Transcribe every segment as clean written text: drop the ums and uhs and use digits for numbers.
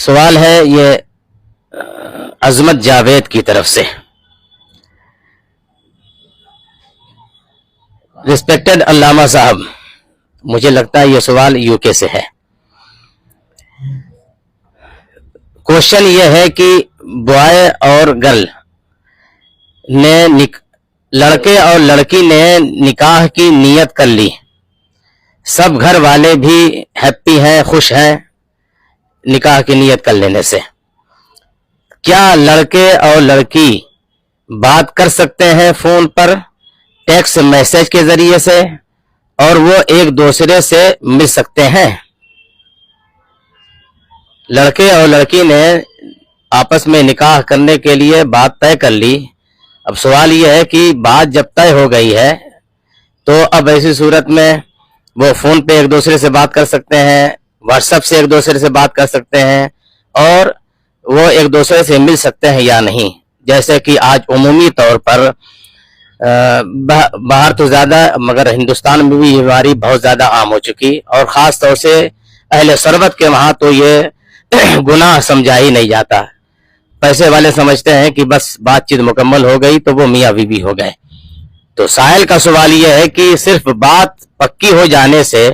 سوال ہے یہ عظمت جاوید کی طرف سے. ریسپیکٹڈ علامہ صاحب، مجھے لگتا ہے یہ سوال یو کے سے ہے. کوشچن یہ ہے کہ بوائے اور گرل نے لڑکے اور لڑکی نے نکاح کی نیت کر لی، سب گھر والے بھی ہیپی ہیں، خوش ہیں نکاح کی نیت کر لینے سے. کیا لڑکے اور لڑکی بات کر سکتے ہیں فون پر ٹیکسٹ میسج کے ذریعے سے، اور وہ ایک دوسرے سے مل سکتے ہیں؟ لڑکے اور لڑکی نے آپس میں نکاح کرنے کے لیے بات طے کر لی. اب سوال یہ ہے کہ بات جب طے ہو گئی ہے تو اب ایسی صورت میں وہ فون پہ ایک دوسرے سے بات کر سکتے ہیں، واٹس ایپ سے ایک دوسرے سے بات کر سکتے ہیں، اور وہ ایک دوسرے سے مل سکتے ہیں یا نہیں. جیسے کہ آج عمومی طور پر باہر تو زیادہ مگر ہندوستان میں بھی یہ بیماری بہت زیادہ عام ہو چکی، اور خاص طور سے اہل ثروت کے وہاں تو یہ گناہ سمجھا ہی نہیں جاتا. پیسے والے سمجھتے ہیں کہ بس بات چیت مکمل ہو گئی تو وہ میاں بیوی ہو گئے. تو سائل کا سوال یہ ہے کہ صرف بات پکی ہو جانے سے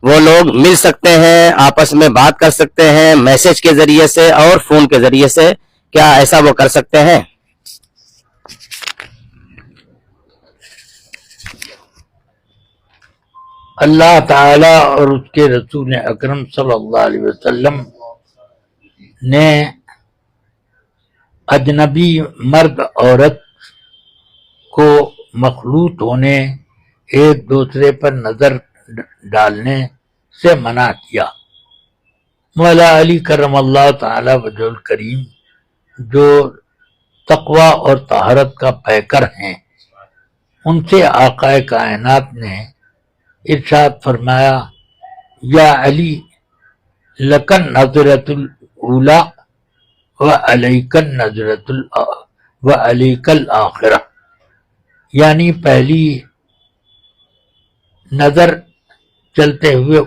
وہ لوگ مل سکتے ہیں، آپس میں بات کر سکتے ہیں میسج کے ذریعے سے اور فون کے ذریعے سے، کیا ایسا وہ کر سکتے ہیں؟ اللہ تعالی اور اس کے رسول اکرم صلی اللہ علیہ وسلم نے اجنبی مرد عورت کو مخلوط ہونے، ایک دوسرے پر نظر ڈالنے سے منع کیا. مولا علی کرم اللہ تعالی وجہ الکریم جو تقوی اور طہارت کا پیکر ہیں، ان سے آقا کائنات نے ارشاد فرمایا، یا علی لکن نظرۃ الاولی و علیک الآخرہ، یعنی پہلی نظر چلتے ہوئے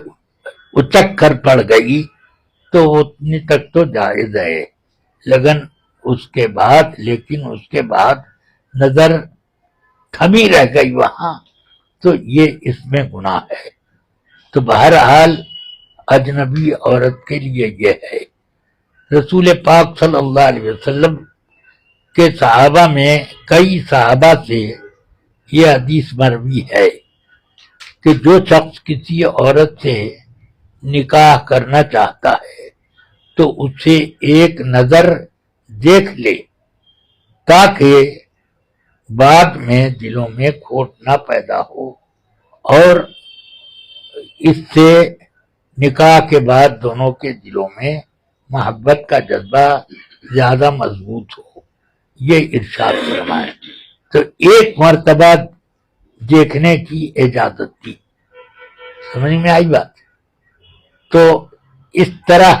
اچک کر پڑ گئی تو اتنی تک تو جائز ہے، لیکن اس کے بعد نظر تھمی رہ گئی وہاں تو یہ اس میں گناہ ہے. تو بہرحال اجنبی عورت کے لیے یہ ہے. رسول پاک صلی اللہ علیہ وسلم کے صحابہ میں کئی صحابہ سے یہ حدیث مروی ہے کہ جو شخص کسی عورت سے نکاح کرنا چاہتا ہے تو اسے ایک نظر دیکھ لے تاکہ بعد میں دلوں میں کھوٹ نہ پیدا ہو، اور اس سے نکاح کے بعد دونوں کے دلوں میں محبت کا جذبہ زیادہ مضبوط ہو. یہ ارشاد فرمائے. تو ایک مرتبہ دیکھنے کی اجازت تھی. سمجھ میں آئی بات؟ تو اس طرح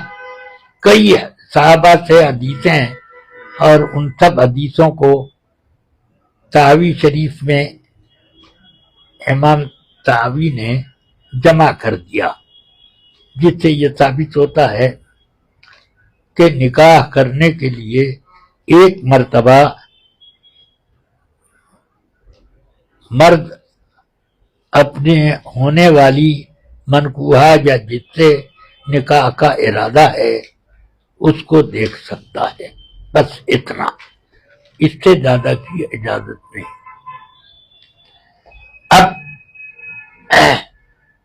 کئی صحابہ سے حدیثیں ہیں، اور ان سب حدیثوں کو طحاوی شریف میں امام طحاوی نے جمع کر دیا، جس سے یہ ثابت ہوتا ہے کہ نکاح کرنے کے لیے ایک مرتبہ مرد اپنے ہونے والی منکوحہ یا جس سے نکاح کا ارادہ ہے اس کو دیکھ سکتا ہے، بس اتنا، اس سے زیادہ کی اجازت نہیں. اب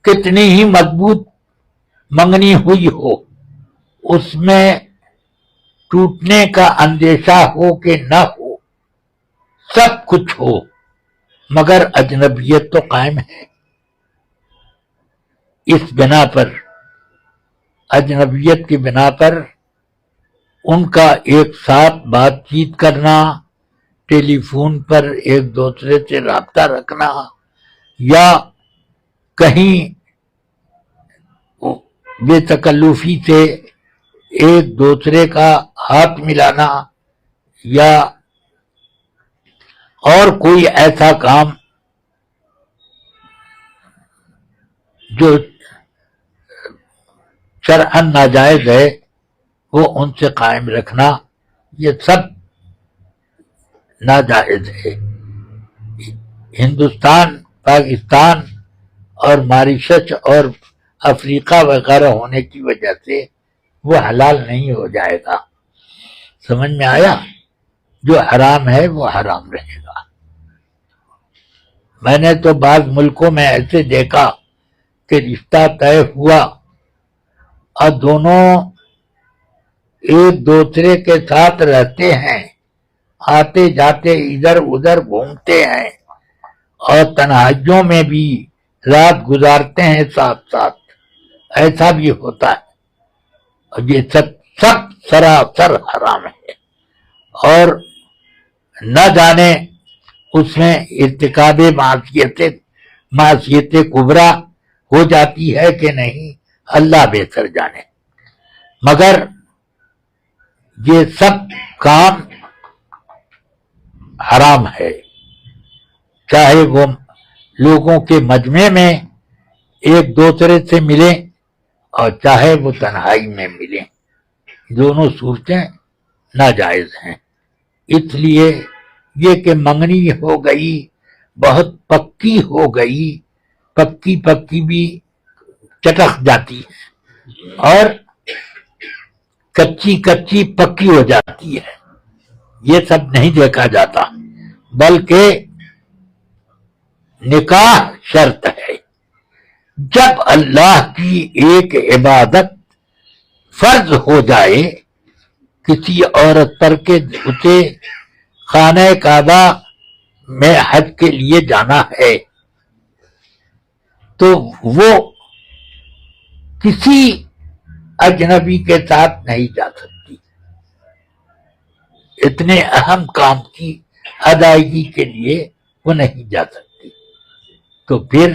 کتنی ہی مضبوط منگنی ہوئی ہو، اس میں ٹوٹنے کا اندیشہ ہو کہ نہ ہو، سب کچھ ہو، مگر اجنبیت تو قائم ہے. اس بنا پر، اجنبیت کی بنا پر ان کا ایک ساتھ بات چیت کرنا، ٹیلی فون پر ایک دوسرے سے رابطہ رکھنا، یا کہیں بے تکلفی سے ایک دوسرے کا ہاتھ ملانا، یا اور کوئی ایسا کام جو شرعاً ناجائز ہے، وہ ان سے قائم رکھنا یہ سب ناجائز ہے۔ ہندوستان، پاکستان اور ماریشس اور افریقہ وغیرہ ہونے کی وجہ سے وہ حلال نہیں ہو جائے گا۔ سمجھ میں آیا؟ جو حرام ہے وہ حرام رہے گا۔ میں نے تو بعض ملکوں میں ایسے دیکھا کہ رشتہ طے ہوا اور دونوں ایک دوسرے کے ساتھ رہتے ہیں، آتے جاتے ادھر ادھر گھومتے ہیں اور تنہائیوں میں بھی رات گزارتے ہیں ساتھ ساتھ، ایسا بھی ہوتا ہے، اور یہ سب سراسر حرام ہے، اور نہ جانے اس میں ارتکاب معصیت کبریٰ ہو جاتی ہے کہ نہیں، اللہ بہتر جانے، مگر یہ سب کام حرام ہے، چاہے وہ لوگوں کے مجمع میں ایک دوسرے سے ملیں اور چاہے وہ تنہائی میں ملیں، دونوں صورتیں ناجائز ہیں۔ اس لیے یہ کہ منگنی ہو گئی، بہت پکی ہو گئی، پکی بھی چٹک جاتی ہے اور کچی پکی ہو جاتی ہے، یہ سب نہیں دیکھا جاتا، بلکہ نکاح شرط ہے۔ جب اللہ کی ایک عبادت فرض ہو جائے کسی عورت پر کہ اسے خانہ کعبہ میں حج کے لیے جانا ہے، تو وہ کسی اجنبی کے ساتھ نہیں جا سکتی، اتنے اہم کام کی ادائیگی کے لیے وہ نہیں جا سکتی، تو پھر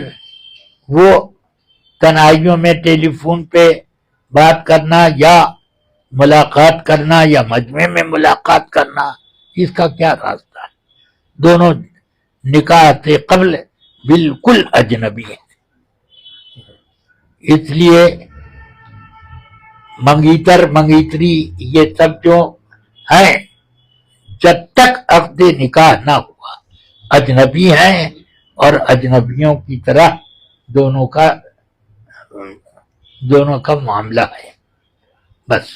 وہ تنہائیوں میں ٹیلی فون پہ بات کرنا یا ملاقات کرنا یا مجمع میں ملاقات کرنا، اس کا کیا راستہ ہے؟ دونوں نکاح سے قبل بالکل اجنبی ہیں۔ اس لیے منگیتر منگیتری یہ سب جو ہیں، جب تک عقد نکاح نہ ہوا اجنبی ہیں، اور اجنبیوں کی طرح دونوں کا معاملہ ہے، بس۔